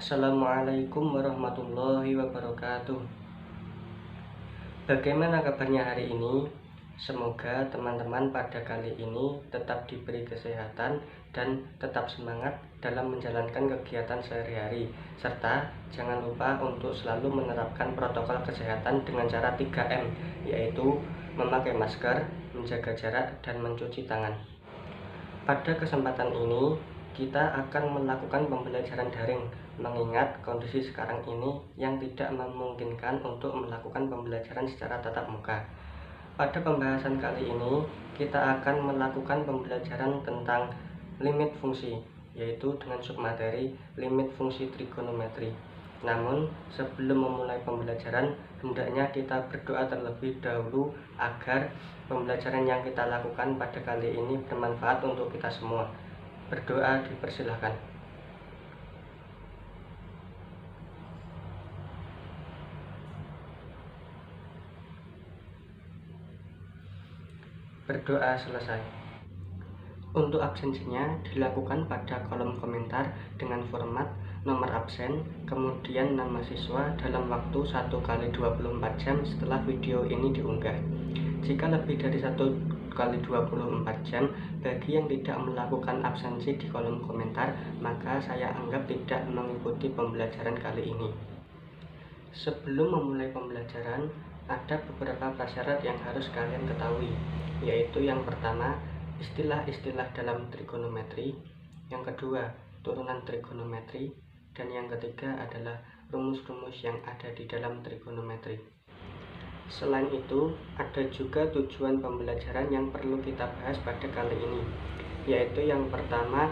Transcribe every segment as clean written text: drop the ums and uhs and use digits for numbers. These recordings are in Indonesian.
Assalamualaikum warahmatullahi wabarakatuh. Bagaimana kabarnya hari ini? Semoga teman-teman pada kali ini tetap diberi kesehatan dan tetap semangat dalam menjalankan kegiatan sehari-hari, serta jangan lupa untuk selalu menerapkan protokol kesehatan dengan cara 3M, yaitu memakai masker, menjaga jarak, dan mencuci tangan. Pada kesempatan ini kita akan melakukan pembelajaran daring, mengingat kondisi sekarang ini yang tidak memungkinkan untuk melakukan pembelajaran secara tatap muka. Pada pembahasan kali ini kita akan melakukan pembelajaran tentang limit fungsi, yaitu dengan submateri limit fungsi trigonometri. Namun sebelum memulai pembelajaran, hendaknya kita berdoa terlebih dahulu agar pembelajaran yang kita lakukan pada kali ini bermanfaat untuk kita semua. Berdoa dipersilahkan. Berdoa selesai. Untuk absensinya dilakukan pada kolom komentar dengan format nomor absen, kemudian nama siswa dalam waktu 1x24 jam setelah video ini diunggah. Jika lebih dari 1x24 jam bagi yang tidak melakukan absensi di kolom komentar, maka saya anggap tidak mengikuti pembelajaran kali ini. Sebelum memulai pembelajaran, ada beberapa prasyarat yang harus kalian ketahui, yaitu yang pertama, istilah-istilah dalam trigonometri, yang kedua, turunan trigonometri, dan yang ketiga adalah rumus-rumus yang ada di dalam trigonometri. Selain itu, ada juga tujuan pembelajaran yang perlu kita bahas pada kali ini, yaitu yang pertama,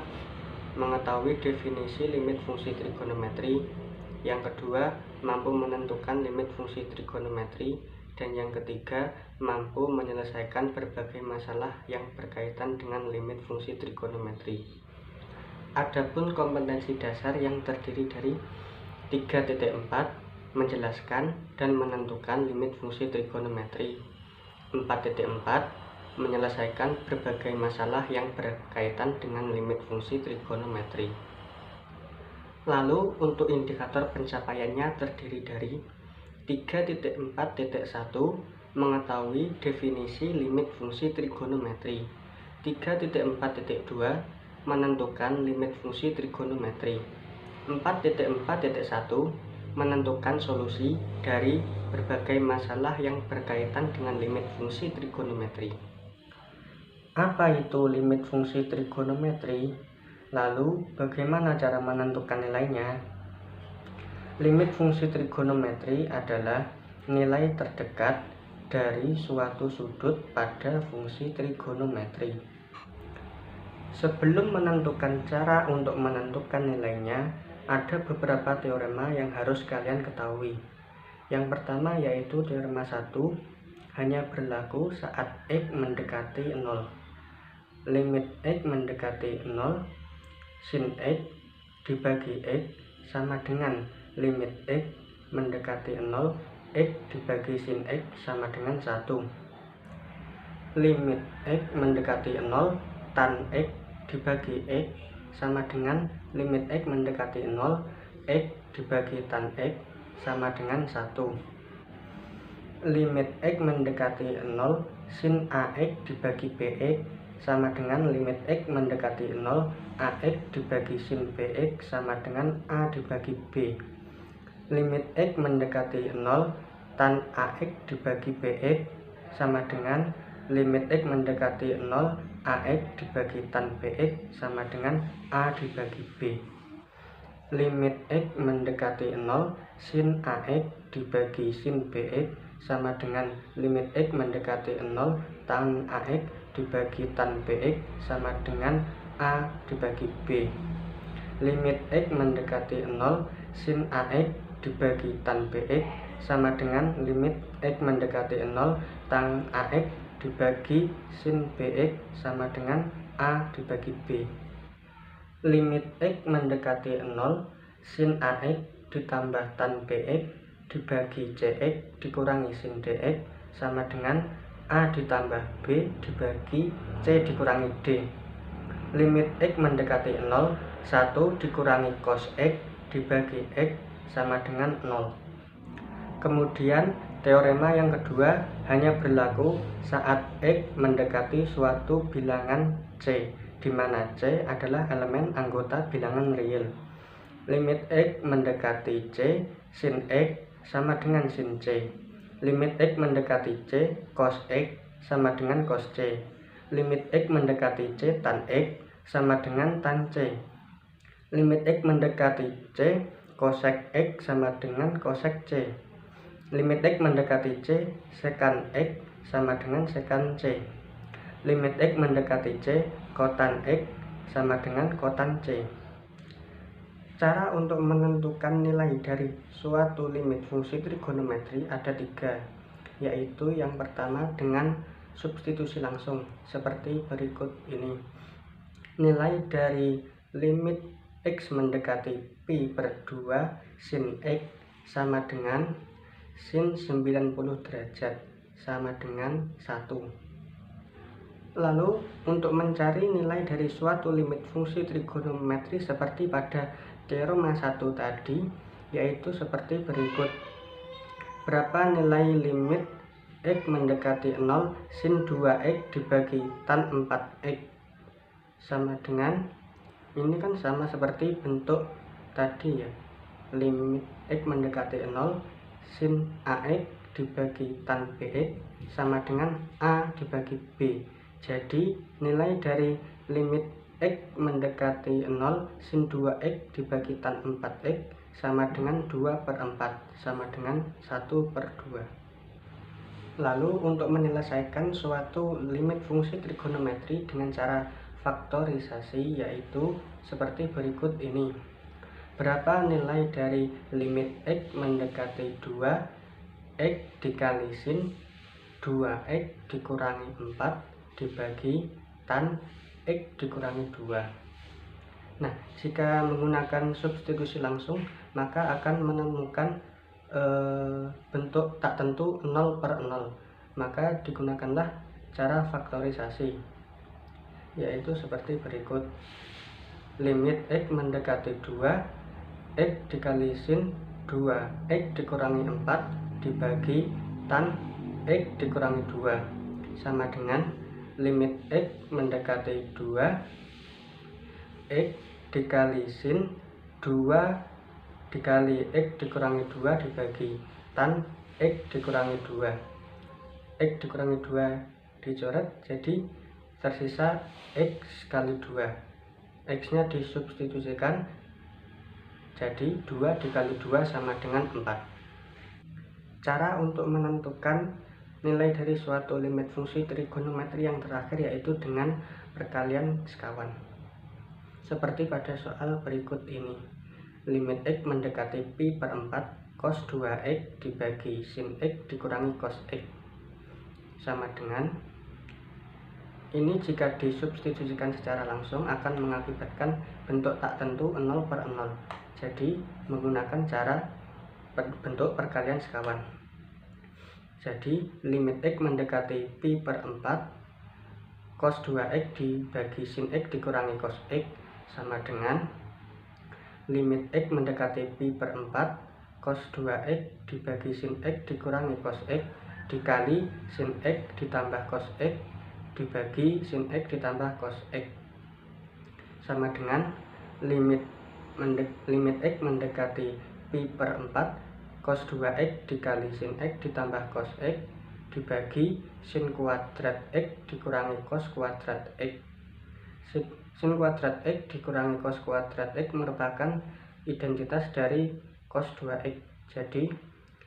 mengetahui definisi limit fungsi trigonometri, yang kedua, mampu menentukan limit fungsi trigonometri, dan yang ketiga, mampu menyelesaikan berbagai masalah yang berkaitan dengan limit fungsi trigonometri. Adapun kompetensi dasar yang terdiri dari 3.4 menjelaskan dan menentukan limit fungsi trigonometri, 4.4 menyelesaikan berbagai masalah yang berkaitan dengan limit fungsi trigonometri. Lalu untuk indikator pencapaiannya terdiri dari 3.4.1 mengetahui definisi limit fungsi trigonometri, 3.4.2 menentukan limit fungsi trigonometri, 4.4.1 menentukan solusi dari berbagai masalah yang berkaitan dengan limit fungsi trigonometri. Apa itu limit fungsi trigonometri? Lalu bagaimana cara menentukan nilainya? Limit fungsi trigonometri adalah nilai terdekat dari suatu sudut pada fungsi trigonometri. Sebelum menentukan cara untuk menentukan nilainya, ada beberapa teorema yang harus kalian ketahui. Yang pertama yaitu teorema 1, hanya berlaku saat X mendekati 0. Limit X mendekati 0, sin X dibagi X sama dengan limit X mendekati 0, X dibagi sin X sama dengan 1. Limit X mendekati 0, tan X dibagi X sama dengan limit X mendekati 0, X dibagi tan X sama dengan 1. Limit X mendekati 0, sin AX dibagi BX sama dengan limit X mendekati 0, AX dibagi sin BX sama dengan A dibagi B. Limit X mendekati 0, tan AX dibagi BX sama dengan limit X mendekati 0, AX dibagi tan BX sama dengan A dibagi B. Limit X mendekati 0, sin AX dibagi sin BX sama dengan limit X mendekati 0, tan AX dibagi tan BX sama dengan A dibagi B. Limit X mendekati 0, sin AX dibagi tan BX sama dengan limit X mendekati 0, tan AX dibagi sin BX sama dengan A dibagi B. Limit X mendekati 0, sin AX ditambah tan BX dibagi CX dikurangi sin DX sama dengan A ditambah B dibagi C dikurangi D. Limit X mendekati 0, 1 dikurangi cos X dibagi X sama dengan 0. Kemudian teorema yang kedua hanya berlaku saat X mendekati suatu bilangan C, di mana C adalah elemen anggota bilangan real. Limit X mendekati C, sin X sama dengan sin C. Limit X mendekati C, cos X sama dengan cos C. Limit X mendekati C, tan X sama dengan tan C. Limit X mendekati C, cosec X sama dengan cosec C. Limit X mendekati C, sekan X sama dengan sekan C. Limit X mendekati C, kotan X sama dengan kotan C. Cara untuk menentukan nilai dari suatu limit fungsi trigonometri ada 3, yaitu yang pertama dengan substitusi langsung seperti berikut ini. Nilai dari limit X mendekati pi per 2 sin X sama dengan sin 90 derajat sama dengan 1. Lalu untuk mencari nilai dari suatu limit fungsi trigonometri seperti pada teorema 1 tadi, yaitu seperti berikut. Berapa nilai limit X mendekati 0 sin 2X dibagi tan 4X sama dengan, ini kan sama seperti bentuk tadi ya, limit X mendekati 0 sin AX dibagi tan BX sama dengan A dibagi B. Jadi nilai dari limit X mendekati 0 sin 2X dibagi tan 4X sama dengan 2 per 4 sama dengan 1 per 2. Lalu untuk menyelesaikan suatu limit fungsi trigonometri dengan cara faktorisasi, yaitu seperti berikut ini. Berapa nilai dari limit X mendekati 2X dikali sin 2X dikurangi 4 dibagi tan X dikurangi 2. Nah, jika menggunakan substitusi langsung, maka akan menemukan bentuk tak tentu 0 per 0. Maka digunakanlah cara faktorisasi, yaitu seperti berikut. Limit X mendekati 2, X dikali sin 2X dikurangi 4 dibagi tan X dikurangi 2 sama dengan limit X mendekati 2, X dikali sin 2 dikali X dikurangi 2 dibagi tan X dikurangi 2. X dikurangi 2 dicoret, jadi tersisa X kali 2. X nya disubstitusikan, jadi 2 dikali 2 sama dengan 4. Cara untuk menentukan nilai dari suatu limit fungsi trigonometri yang terakhir yaitu dengan perkalian sekawan. Seperti pada soal berikut ini. Limit X mendekati pi per 4 cos 2X dibagi sin X dikurangi cos X sama dengan, ini jika disubstitusikan secara langsung akan mengakibatkan bentuk tak tentu 0 per 0. Jadi menggunakan cara bentuk perkalian sekawan. Jadi limit X mendekati pi per 4 cos 2X dibagi sin X dikurangi cos X sama dengan limit X mendekati pi per 4 cos 2X dibagi sin X dikurangi cos X dikali sin X ditambah cos X dibagi sin X ditambah cos X sama dengan limit X mendekati pi per 4 cos 2X dikali sin X ditambah cos X dibagi sin kuadrat X dikurangi cos kuadrat X. Sin kuadrat X dikurangi cos kuadrat X merupakan identitas dari cos 2X. Jadi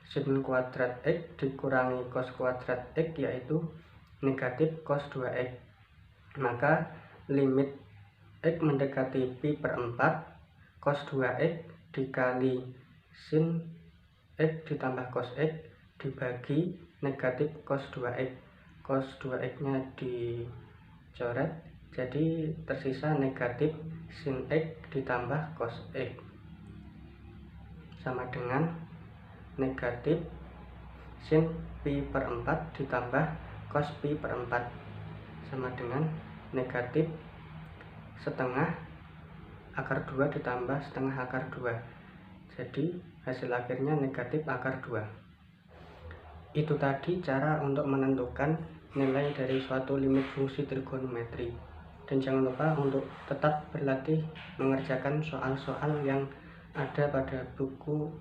sin kuadrat X dikurangi cos kuadrat X yaitu negatif cos 2X. Maka limit X mendekati pi per 4 cos 2X dikali sin X ditambah cos X dibagi negatif cos 2X. Cos 2X nya dicoret, jadi tersisa negatif sin X ditambah cos X sama dengan negatif sin pi per 4 ditambah cos pi per 4 sama dengan negatif setengah akar 2 ditambah setengah akar 2. jadi hasil akhirnya negatif akar 2. Itu tadi cara untuk menentukan nilai dari suatu limit fungsi trigonometri. Dan jangan lupa untuk tetap berlatih mengerjakan soal-soal yang ada pada buku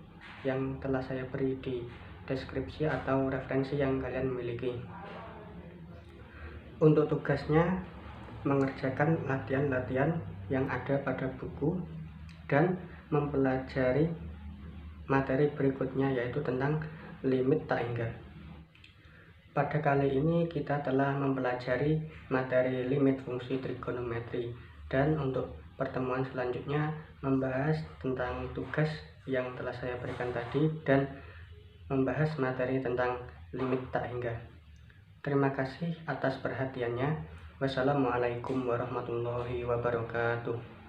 yang telah saya beri di deskripsi atau referensi yang kalian miliki. Untuk tugasnya, mengerjakan latihan-latihan yang ada pada buku dan mempelajari materi berikutnya, yaitu tentang limit tak hingga. Pada kali ini kita telah mempelajari materi limit fungsi trigonometri, dan untuk pertemuan selanjutnya membahas tentang tugas yang telah saya berikan tadi dan membahas materi tentang limit tak hingga. Terima kasih atas perhatiannya. Wassalamualaikum warahmatullahi wabarakatuh.